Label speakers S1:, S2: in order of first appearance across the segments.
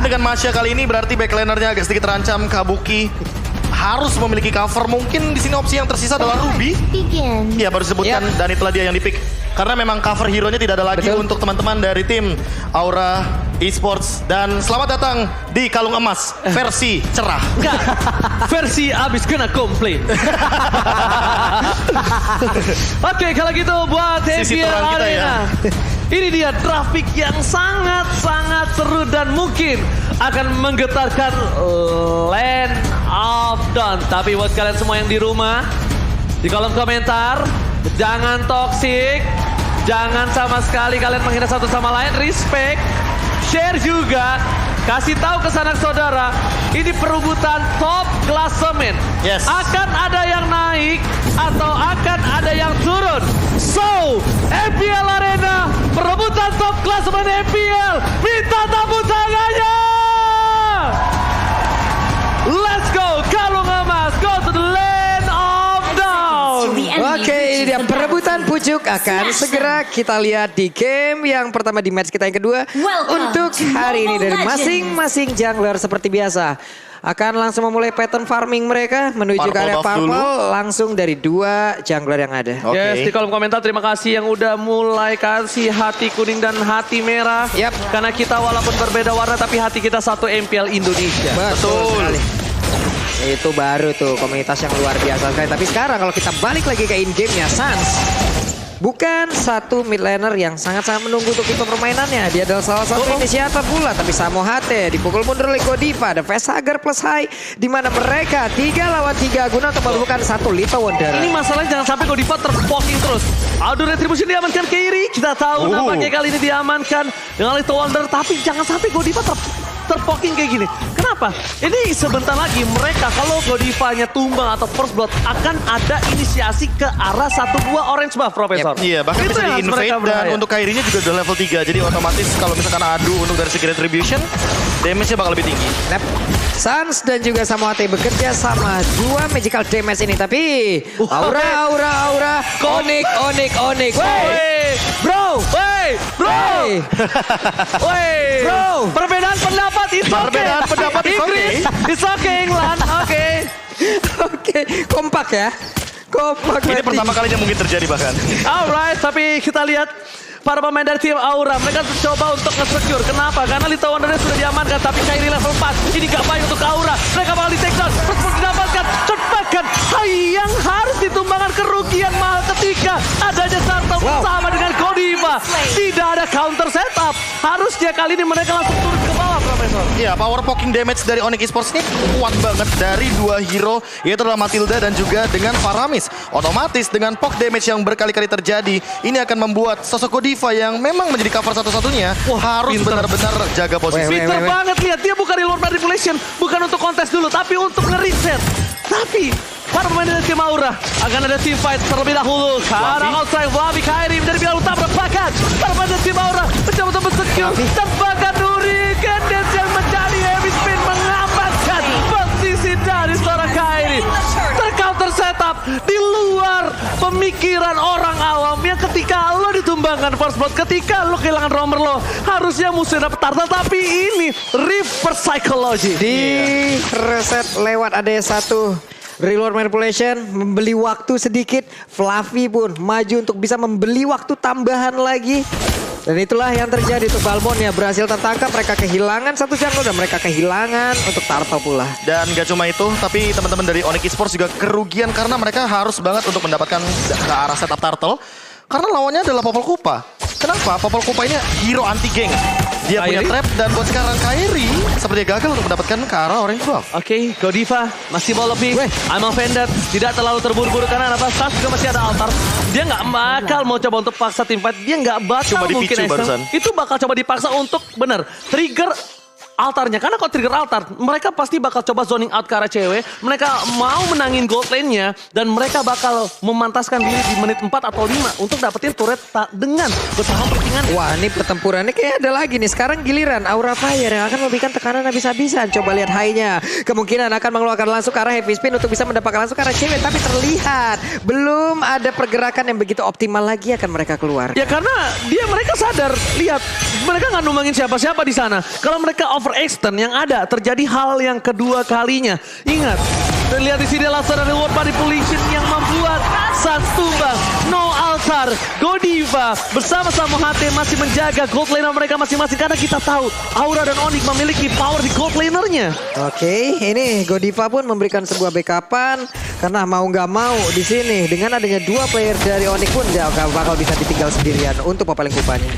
S1: dengan Masya kali ini berarti backlanernya agak sedikit terancam. Kabuki harus memiliki cover. Mungkin di sini opsi yang tersisa adalah Ruby. Ya baru disebutkan dan itulah dia yang dipick. Karena memang cover hero-nya tidak ada lagi untuk teman-teman dari tim Aura Esports. Dan selamat datang di Kalung Emas versi cerah.
S2: Enggak, versi abis kena komplain. Oke, kalau gitu buat
S1: Sisi
S2: MPL
S1: terang kita
S2: Arena.
S1: ya.
S2: Ini dia traffic yang sangat-sangat seru dan mungkin akan menggetarkan Land of Dawn. Tapi buat kalian semua yang di rumah, di kolom komentar, jangan toxic, jangan sama sekali kalian menghina satu sama lain, respect, share juga, kasih tahu ke sanak saudara, ini perebutan top klasemen.
S1: Yes.
S2: Akan ada yang naik atau akan ada yang turun. So, MPL Arena, perebutan top klasemen MPL, minta tepuk tangannya! Let's go, Kalung Emas, go to the Land of Dawn.
S3: Oke, ini dia perebutan pucuk akan segera kita lihat di game yang pertama di match kita yang kedua. Untuk hari ini dari masing-masing jungler seperti biasa. Akan langsung memulai pattern farming mereka menuju ke area purple langsung dari dua jungler yang ada.
S2: Yes, di kolom komentar terima kasih yang udah mulai kasih hati kuning dan hati merah. Karena kita walaupun berbeda warna tapi hati kita satu MPL Indonesia.
S3: Betul sekali. Itu baru tuh komunitas yang luar biasa sekali. Tapi sekarang kalau kita balik lagi ke in-game-nya, Sans bukan satu mid laner yang sangat-sangat menunggu untuk tipe permainannya. Dia adalah salah satu inisiator pula. Tapi Samo HT dipukul mundur oleh Godiva. Ada Facehugger plus High. Di mana mereka 3 lawan 3 guna untuk menemukan satu Little Wonder.
S2: Ini masalahnya jangan sampai Godiva terpoking terus. Aduh, Retribution diamankan kiri. Kita tahu nampaknya kali ini diamankan dengan Little Wonder. Tapi jangan sampai Godiva terpoking kayak gini. Kenapa? Ini sebentar lagi mereka kalau Godivanya tumbang atau first blood akan ada inisiasi ke arah satu buah orange buff, Profesor.
S1: Iya, bahkan
S2: Itu
S1: bisa
S2: yang
S1: di-invade dan untuk Kairinya juga udah level 3. Jadi otomatis kalau misalkan adu untuk dari segi retribution, damage-nya bakal lebih tinggi.
S3: Sans dan juga Samo HT bekerja sama dua magical damage ini. Tapi aura. Onyx.
S2: Wey, bro. Perbedaan pendapat itu
S1: Perbedaan pendapat is okay.
S2: It's okay, England. Oke.
S3: Oke, kompak ya. Kompak.
S1: Ini pertama kalinya mungkin terjadi bahkan.
S2: Alright, tapi kita lihat para pemain dari tim Aura. Mereka coba untuk nge-secure. Kenapa? Karena Little Wonder sudah diamankan. Tapi Kairi level 4. Ini gak baik untuk Aura. Mereka bakal di-take down. Terus didapatkan. Cepatkan. Yang harus ditumbangkan kerugian mahal ketika adanya Sarto bersama dengan Godiva. Tidak ada counter setup. Harusnya kali ini mereka langsung turun ke bawah, Profesor.
S1: Ya, power poking damage dari Onyx Esports ini kuat banget dari dua hero, yaitu adalah Matilda dan juga dengan Faramis. Otomatis dengan poke damage yang berkali-kali terjadi, ini akan membuat sosok Godiva yang memang menjadi cover satu-satunya harus benar-benar jaga posisi.
S2: Pinter banget, lihat dia bukan reload manipulation, bukan untuk kontes dulu, tapi untuk nge-reset. Tapi para pemain dari tim Aura akan ada team fight terlebih dahulu. Karena outside Wabi Kairi dari bilang utama berpakat. Para pemain dari tim Aura mencoba untuk secure dan bahkan Hurricane Dance yang menjadi heavy spin mengamankan posisi dari seorang Kairi. Tercounter setup di luar pemikiran orang awam yang ketika lo ditumbangkan first blood, ketika lo kehilangan roamer lo, harusnya musuhnya dapat turtle, tapi ini reverse psychology.
S3: Di reset lewat ada satu reload manipulation, membeli waktu sedikit. Fluffy pun maju untuk bisa membeli waktu tambahan lagi. Dan itulah yang terjadi untuk Balmon ya, berhasil tertangkap. Mereka kehilangan satu jungle dan mereka kehilangan untuk Turtle pula.
S1: Dan gak cuma itu, tapi teman-teman dari Onyx Esports juga kerugian karena mereka harus banget untuk mendapatkan ke arah setup Turtle. Karena lawannya adalah Popol Kupa. Kenapa? Popol Kupa ini hero anti-gank. Dia punya trap dan buat sekarang Kairi sepertinya gagal untuk mendapatkan ke arah orange buff.
S2: Oke, Godiva masih mau lebih. I'm offended. Tidak terlalu terburu-buru karena apa? Stars juga masih ada altar. Dia nggak bakal mau coba untuk paksa tim fight. Dia nggak bakal
S1: Coba
S2: mungkin
S1: dipicu barusan.
S2: itu bakal coba dipaksa untuk benar trigger altarnya. Karena kalau trigger altar, mereka pasti bakal coba zoning out ke arah cewek. Mereka mau menangin gold lane-nya dan mereka bakal memantaskan diri di menit 4 atau 5 untuk dapetin turret dengan bersama pertingan.
S3: Wah, ini pertempurannya kayak ada lagi nih. Sekarang giliran Aura Fire yang akan memberikan tekanan habis-habisan. Coba lihat high-nya. Kemungkinan akan mengeluarkan langsung ke arah heavy spin untuk bisa mendapatkan langsung ke arah cewek. Tapi terlihat belum ada pergerakan yang begitu optimal lagi akan mereka keluar.
S2: Ya karena mereka sadar, lihat mereka nggak numbangin siapa-siapa di sana. Kalau mereka cover extend yang ada terjadi hal yang kedua kalinya. Ingat, terlihat di sini langsung ada reward manipulation yang membuat Sans tumbang. No altar, Godiva bersama-sama HT masih menjaga gold laner mereka masing-masing karena kita tahu Aura dan Onyx memiliki power di gold lanernya.
S3: Oke, ini Godiva pun memberikan sebuah backupan karena mau nggak mau di sini dengan adanya dua player dari Onyx pun dia bakal bisa ditinggal sendirian untuk papaling kupanya.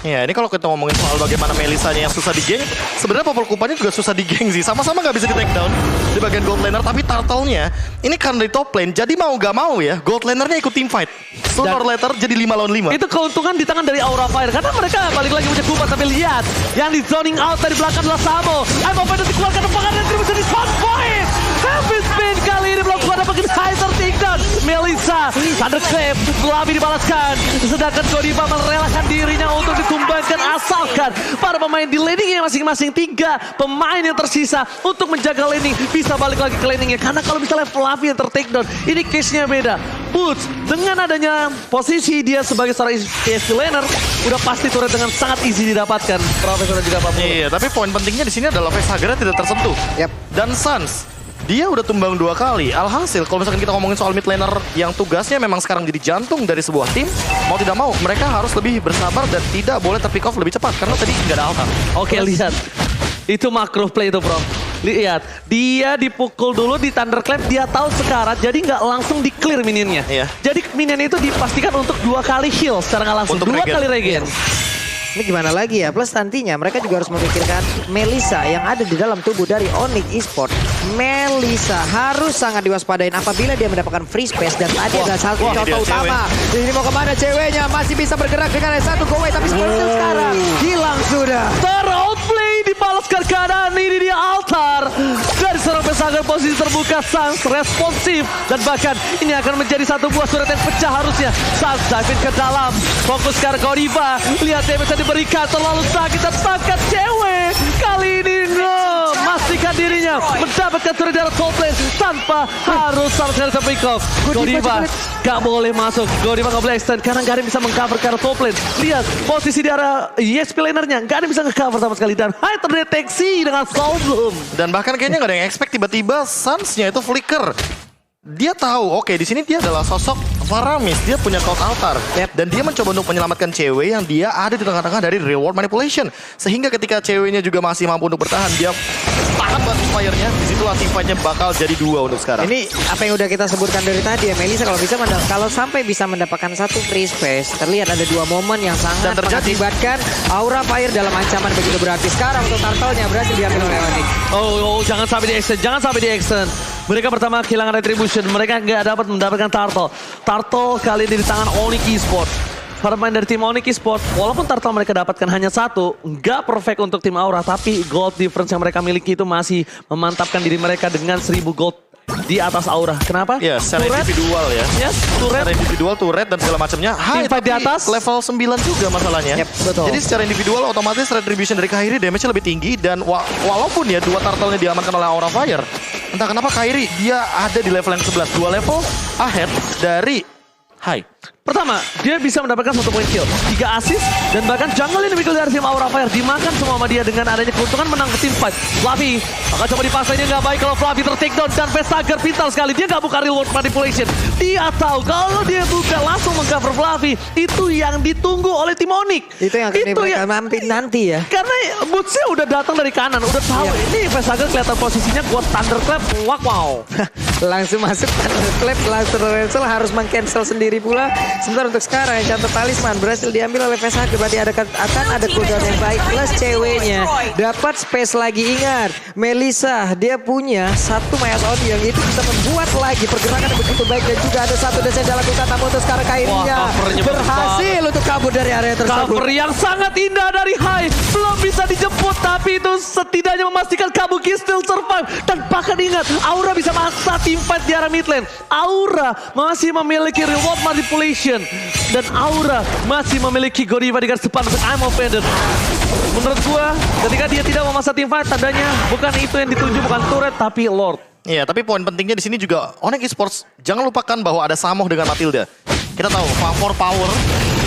S1: Ya, ini kalau kita ngomongin soal bagaimana Melisanya yang susah di geng, sebenarnya Popol Kupanya juga susah di geng sih. Sama-sama nggak bisa di take down di bagian gold laner, tapi Turtle-nya ini karena di top lane, jadi mau nggak mau ya, gold lanernya ikut team fight. Sooner or later jadi 5 lawan 5.
S2: Itu keuntungan di tangan dari Aura Fire karena mereka balik lagi punya kubat, tapi lihat yang di zoning out dari belakang adalah Samo. I'm open untuk dikeluarkan tembakan dan bisa di spot point. Heavy spin kali ini belum kuat dapetin Heiser takedown. Melissa, Thunderclap, Flavi dibalaskan. Sedangkan Godiva merelakan dirinya untuk ditumbangkan asalkan para pemain di laningnya masing-masing. 3 pemain yang tersisa untuk menjaga laning bisa balik lagi ke laningnya. Karena kalau misalnya Flavi yang tertakedown, ini case-nya beda. Boots, dengan adanya posisi dia sebagai seorang PSP laner, udah pasti turret dengan sangat easy didapatkan. Profesor dan juga Pak Mulu.
S1: Iya, tapi poin pentingnya di sini adalah Vexager tidak tersentuh.
S3: Yap.
S1: Dan Sans, dia udah tumbang 2 kali. Alhasil kalau misalkan kita ngomongin soal mid laner yang tugasnya memang sekarang jadi jantung dari sebuah tim, mau tidak mau mereka harus lebih bersabar dan tidak boleh terpick off lebih cepat karena tadi nggak ada altar.
S2: Oke, lihat. Itu macro play itu, bro. Lihat, dia dipukul dulu di Thunderclap, dia tahu sekarat, jadi nggak langsung di-clear minionnya.
S1: Iya.
S2: Jadi minion itu dipastikan untuk 2 kali heal secara nggak langsung.
S1: Untuk
S2: 2
S1: regen.
S2: kali regen.
S3: Ini gimana lagi ya? Plus nantinya mereka juga harus memikirkan Melissa yang ada di dalam tubuh dari Onyx Esports. Melissa harus sangat diwaspadain apabila dia mendapatkan free space dan tadi ada satu
S1: wah,
S3: contoh
S1: dia
S3: utama. Ini mau kemana ceweknya? Masih bisa bergerak dengan S1 go away tapi sekarang sekarang hilang sudah.
S2: Ter-outplay dibalaskan keadaan ini dia altar. Dari seorang Vexager posisi terbuka, Sans responsif. Dan bahkan ini akan menjadi satu buah surat yang pecah harusnya. Sans dive ke dalam. Fokus ke Godiva. Lihat dia bisa diberikan terlalu sakit dan tangkap cewek. Kali ini no. Memastikan dirinya mendapatkan turret dari top lane tanpa harus sama sekali pick off. Godiva gak boleh masuk. Godiva gak boleh extend karena gak ada yang bisa mengcover ke arah top lane. Lihat posisi di arah ESP lanernya gak ada yang bisa nge-cover sama sekali. Dan high terdeteksi dengan Soulbloom.
S1: Dan bahkan kayaknya nggak ada yang expect tiba-tiba Sans-nya itu flicker. Dia tahu, oke di sini dia adalah sosok Faramis, dia punya cloud altar. Dan dia mencoba untuk menyelamatkan cewek yang dia ada di tengah-tengah dari reward manipulation. Sehingga ketika ceweknya juga masih mampu untuk bertahan, dia tahan buat fire-nya. Disitulah team fight-nya bakal jadi 2 untuk sekarang.
S3: Ini apa yang udah kita sebutkan dari tadi ya, Melissa kalau bisa kalau sampai bisa mendapatkan satu free space, terlihat ada 2 momen yang sangat mengakibatkan Aura Fire dalam ancaman begitu berarti. Sekarang untuk Turtle-nya berhasil diambil oleh Onyx.
S2: Oh, jangan sampai di extend, jangan sampai di extend. Mereka pertama kehilangan retribution, mereka nggak dapat mendapatkan Turtle. Turtle kali ini di tangan Onyx Esports. Para pemain dari tim Onyx Esports, walaupun Turtle mereka dapatkan hanya 1, nggak perfect untuk tim Aura, tapi gold difference yang mereka miliki itu masih memantapkan diri mereka dengan 1000 gold di atas Aura. Kenapa?
S1: Ya, secara individual ya.
S2: Yes, turret.
S1: Secara individual, turret dan segala macamnya.
S2: Team fight di atas.
S1: Level 9 juga masalahnya.
S3: Yep, betul.
S1: Jadi secara individual otomatis retribution dari Kairi damage-nya lebih tinggi. Dan walaupun ya 2 turtle-nya diamankan oleh Aura Fire, entah kenapa Kairi dia ada di level yang 11. 2 level ahead dari Hai.
S2: Pertama, dia bisa mendapatkan 1 point kill, 3 assist, dan bahkan jungle individual dari tim Aura Fire dimakan semua sama dia dengan adanya keuntungan menang ke tim fight. Flavi akan coba dipaksa, ini nggak baik kalau Flavi ter-takedown dan Vexager pintar sekali. Dia nggak buka reward manipulation. Dia tahu kalau dia buka langsung mengcover Flavi, itu yang ditunggu oleh tim Onyx.
S3: Itu yang akan mereka nanti ya.
S2: Karena Bootsnya udah datang dari kanan, udah tahu ini Vexager kelihatan posisinya kuat Thunderclap, wow.
S3: Langsung masuk Thunderclap, langsung Rensel harus meng-cancel sendiri pula. Sebentar untuk sekarang yang contoh talisman berhasil diambil oleh Vexager, berarti akan ada cooldown yang baik plus ceweknya dapat space lagi. Ingat Melissa dia punya 1 Mayas on yang itu bisa membuat lagi pergerakan yang begitu baik dan juga ada 1 desa dalam hutan, namun untuk sekarang Kairinya berhasil untuk kabur dari area tersebut.
S2: Cover yang sangat indah dari Hai belum bisa dijemput, tapi itu setidaknya memastikan Kabuki still survive. Dan bahkan ingat Aura bisa maksa team fight di arah mid lane. Aura masih memiliki reward manipulation dan Aura masih memiliki Godiva di garis depan untuk I'm offended. Menurut gua ketika dia tidak memaksa team fight, tandanya bukan itu yang dituju, bukan turret tapi Lord.
S1: Iya, tapi poin pentingnya di sini juga Onyx Esports jangan lupakan bahwa ada Samoh dengan Matilda. Kita tahu favor power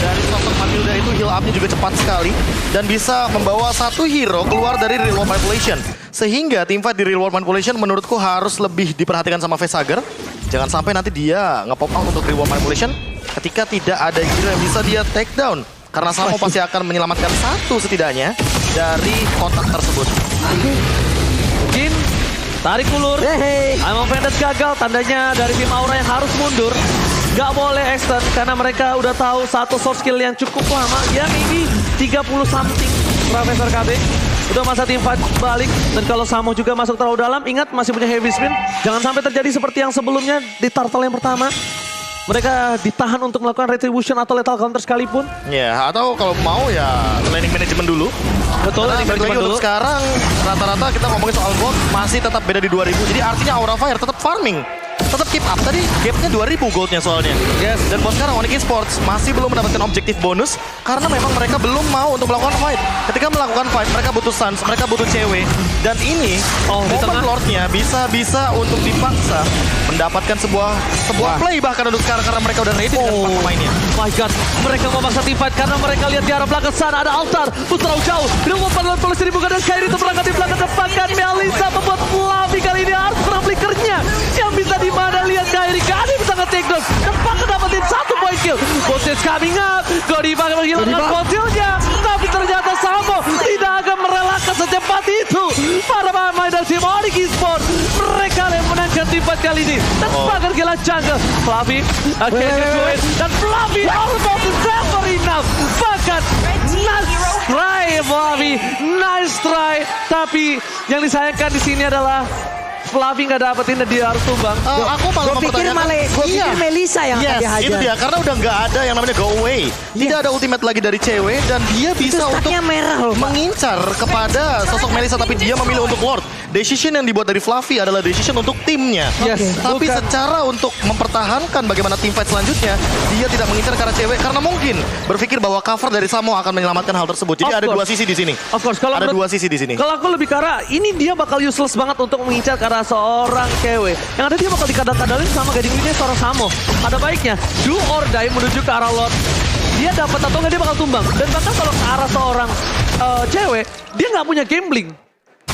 S1: Dari sosok Matilda itu heal up-nya juga cepat sekali. Dan bisa membawa satu hero keluar dari real world manipulation. Sehingga teamfight di real world manipulation menurutku harus lebih diperhatikan sama Facehugger. Jangan sampai nanti dia nge-pop out untuk real world manipulation ketika tidak ada hero yang bisa dia take down. Karena Samo pasti akan menyelamatkan satu setidaknya dari kotak tersebut.
S2: Jin tarik ulur. Among Vendors gagal, tandanya dari tim Aura yang harus mundur. Gak boleh extend karena mereka udah tahu satu source skill yang cukup lama. Ya maybe 30 something Profesor KB. Udah masa tim fight balik. Dan kalau Samo juga masuk terlalu dalam, ingat masih punya heavy spin. Jangan sampai terjadi seperti yang sebelumnya di Turtle yang pertama. Mereka ditahan untuk melakukan retribution atau lethal counter sekalipun.
S1: Ya, atau kalau mau ya laning management dulu.
S2: Betul,
S1: Karena balik lagi untuk sekarang rata-rata kita ngomongin soal gold masih tetap beda di 2000. Jadi artinya Aura Fire tetap farming. Tetap keep up. Tadi gapnya 2000 goldnya soalnya.
S2: Yes.
S1: Dan buat sekarang Onyx Esports masih belum mendapatkan objektif bonus karena memang mereka belum mau untuk melakukan fight. Ketika melakukan fight mereka butuh Suns, mereka butuh cewek. Dan ini momen Lordnya bisa untuk dipaksa mendapatkan sebuah play bahkan untuk sekarang karena mereka udah ready dengan 4 pemainnya.
S2: My God, mereka memaksa tim fight karena mereka lihat di arah belakang sana ada altar. Putra jauh, Real World Manipulation polisi dibuka dan Kairi itu berangkat di belakang depan kan Melissa membuat Fluffy kali ini harus serang flickernya. Yang bisa di mana lihat Kairi kali bisa nge-take down. Depan dapetin 1 point kill. Boss's coming up, Godiva menghilangkan fosilnya. Tapi ternyata Samo tidak akan merelakan secepat itu. Para pemain dari tim Onyx Esports, mereka yang menangkan tim fight kali ini. Dan bahkan gila jungle. Fluffy akhirnya join dan Fluffy almost never enough. Bahkan nice try Fluffy, nice try. Tapi yang disayangkan di sini adalah Fluffy nggak dapetin dan dia harus tumbang.
S1: Aku malah mempertanyakan.
S3: Gue pikir Melissa yang akan dihajar.
S1: Itu dia karena udah nggak ada yang namanya go away. Tidak ada ultimate lagi dari cewek dan dia bisa untuk
S3: merah loh,
S1: mengincar kepada sosok Melissa tapi dia memilih untuk Lord. Decision yang dibuat dari Fluffy adalah decision untuk timnya. Tapi secara untuk mempertahankan bagaimana team fight selanjutnya, dia tidak mengincar karena cewek karena mungkin berpikir bahwa cover dari Samo akan menyelamatkan hal tersebut. Jadi ada dua sisi di sini.
S2: Of course, kalau
S1: ada dua sisi di sini.
S2: Kalau aku lebih ke arah ini dia bakal useless banget untuk mengincar karena seorang cewek. Yang ada dia bakal dikadal-kadalin sama gading ini seorang Samo. Ada baiknya do or die menuju ke arah Lord. Dia dapat atau nggak dia bakal tumbang. Dan bahkan kalau ke arah seorang cewek, dia nggak punya gambling.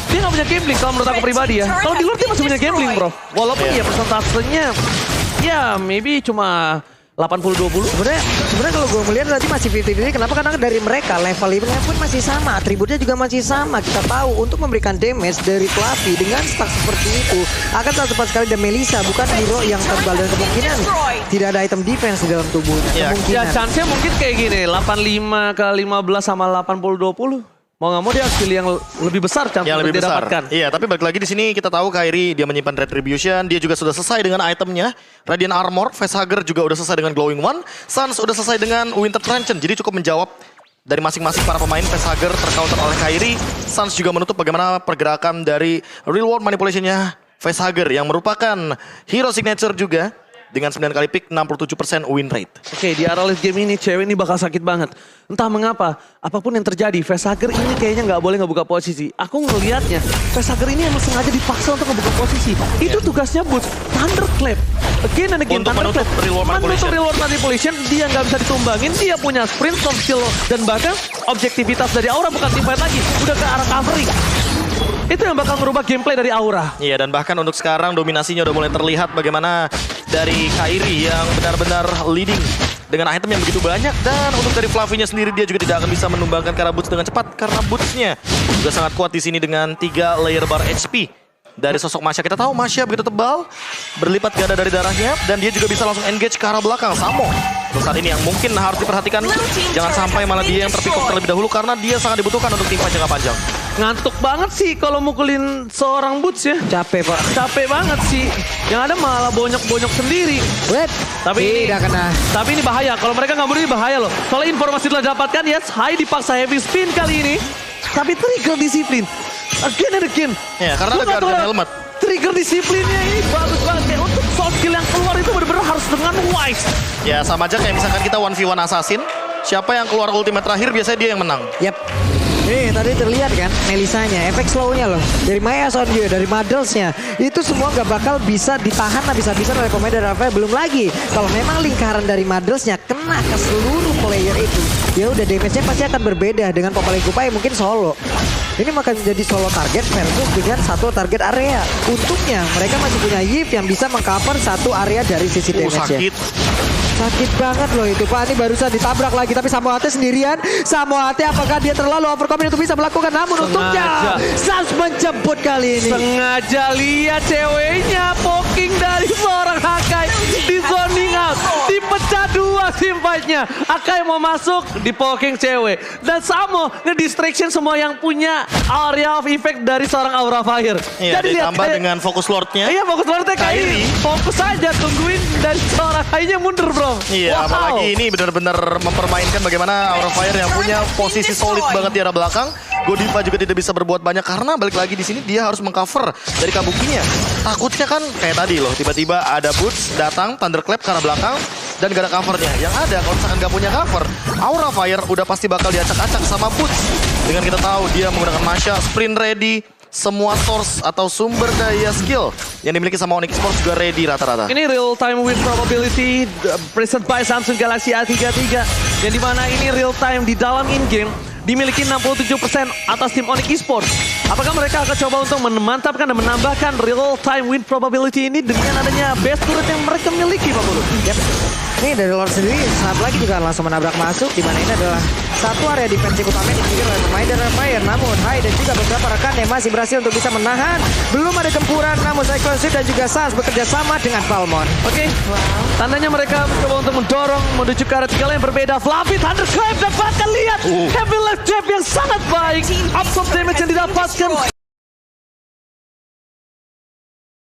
S2: Dia nggak punya gambling kalau menurut aku pribadi ya. Kalau di luar dia masih punya gambling bro. Walaupun ya persentasenya ya maybe cuma 80-20.
S3: Sebenarnya kalau gue melihat tadi masih 50-50. Kenapa? Karena dari mereka levelnya pun masih sama, atributnya juga masih sama. Kita tahu untuk memberikan damage dari Fluffy dengan stack seperti itu akan sangat cepat sekali. Dan Melissa bukan hero yang tebal dan kemungkinan tidak ada item defense di dalam tubuhnya.
S2: Ya chance-nya mungkin kayak gini, 85 ke 15 sama 80-20. Mau nggak mau dia harus pilih yang lebih besar chance
S1: yang
S2: untuk
S1: lebih besar.
S2: didapatkan.
S1: Iya, tapi balik lagi di sini kita tahu Kairi dia menyimpan Retribution, dia juga sudah selesai dengan itemnya. Radiant Armor, Facehugger juga udah selesai dengan Glowing One, Suns udah selesai dengan Winter Trenchant. Jadi cukup menjawab dari masing-masing para pemain. Facehugger tercounter oleh Kairi. Suns juga menutup bagaimana pergerakan dari Real World Manipulation-nya Facehugger yang merupakan hero signature juga. Dengan 9 kali pick, 67% win rate.
S2: Oke, di arah late game ini cewek ini bakal sakit banget. Entah mengapa, apapun yang terjadi, Facehugger ini kayaknya nggak boleh ngebuka posisi. Aku ngelihatnya, Facehugger ini emang sengaja dipaksa untuk ngebuka posisi. Itu tugasnya Boots, Thunderclap. Again and again,
S1: untuk menutup Real World
S2: Manipulation. Dia nggak bisa ditumbangin, dia punya sprint, soft skill, dan bahkan objektivitas dari Aura bukan teamfight lagi. Udah ke arah covering. Itu yang bakal merubah gameplay dari Aura.
S1: Iya, dan bahkan untuk sekarang dominasinya udah mulai terlihat bagaimana dari Kairi yang benar-benar leading dengan item yang begitu banyak. Dan untuk dari Fluffy-nya sendiri dia juga tidak akan bisa menumbangkan ke arah Boots dengan cepat karena Boots-nya juga sangat kuat di sini dengan 3 layer bar HP. Dari sosok Masya, kita tahu Masya begitu tebal, berlipat ganda dari darahnya, dan dia juga bisa langsung engage ke arah belakang. Samo, untuk saat ini yang mungkin harus diperhatikan, jangan sampai malah dia yang terpick off terlebih dahulu, karena dia sangat dibutuhkan untuk tim fight jangka panjang.
S2: Ngantuk banget sih kalau mukulin seorang Boots ya.
S3: Capek pak.
S2: Capek banget sih. Yang ada malah bonyok-bonyok sendiri. Tapi ini bahaya. Kalau mereka nggak bunuh ini bahaya loh. Soalnya informasi telah dapatkan, yes, Hai dipaksa heavy spin kali ini. Tapi trigger disiplin. Again and again.
S1: Ya, karena ada Guardian Helmet.
S2: Trigger disiplinnya ini bagus banget. Kayak untuk soft skill yang keluar itu benar-benar harus dengan wise.
S1: Ya, sama aja kayak misalkan kita 1v1 assassin. Siapa yang keluar ultimate terakhir biasanya dia yang menang.
S3: Yap. Nih tadi terlihat kan Melissanya, efek slow-nya loh. Dari Maya Son juga, dari Muddles-nya. Itu semua gak bakal bisa ditahan habis-habisan oleh pemain dari Rafael. Belum lagi kalau memang lingkaran dari Madresnya kena ke seluruh player itu, ya udah damage-nya pasti akan berbeda dengan Popaleng Kupai mungkin solo. Ini akan menjadi solo target versus dengan satu target area. Untungnya mereka masih punya Yif yang bisa mengcover satu area dari sisi damage-nya.
S1: Sakit.
S3: Sakit banget loh itu Pak. Ini barusan ditabrak lagi tapi Samoate sendirian. Samoate apakah dia terlalu overcommit untuk bisa melakukan? Namun untungnya Sans menjemput kali ini.
S2: Sengaja lihat ceweknya poking dari seorang Akai di zoning out. Dipecah dua teamfight-nya. Akai mau masuk di poking cewek. Dan Samo nge-distraction semua yang punya area of effect dari seorang Aura Fire.
S1: Iya,
S2: Jadi lihat
S1: ditambah dengan fokus lordnya.
S2: Iya fokus Lordnya Kairi. Fokus aja tungguin dari seorang Kainya mundur bro.
S1: Iya,
S2: Wow.
S1: apalagi ini benar-benar mempermainkan bagaimana Aura Fire yang punya posisi solid banget di arah belakang. Godiva juga tidak bisa berbuat banyak karena balik lagi di sini dia harus mengcover dari kabukinya. Takutnya kan kayak tadi loh, tiba-tiba ada Boots datang Thunderclap ke arah belakang dan gak ada covernya. Yang ada kalau misalkan gak punya cover, Aura Fire udah pasti bakal diacak-acak sama Boots. Dengan kita tahu dia menggunakan Masha, sprint ready, semua source atau sumber daya skill yang dimiliki sama Onyx Sports juga ready rata-rata.
S2: Ini real time win probability present by Samsung Galaxy A33 yang dimana ini real time di dalam in-game dimiliki 67% atas tim Onyx Esports. Apakah mereka akan coba untuk memantapkan dan menambahkan real time win probability ini dengan adanya base turret yang mereka miliki Pak Bulu?
S3: Yep. Ini dari Lord sendiri saat lagi juga langsung menabrak masuk, di mana ini adalah satu area defensif utama yang dimiliki oleh pemain dari Fire. Namun Hai dan juga beberapa rekannya masih berhasil untuk bisa menahan. Belum ada gempuran, namun Cyclone Shift dan juga Sans bekerja sama dengan Falmon.
S2: Oke, tandanya mereka mencoba untuk mendorong menuju ke arah tiga yang berbeda. Fluffy Thunderclap dapatkan lihat heavy left jab yang sangat baik. Absorb damage yang didapatkan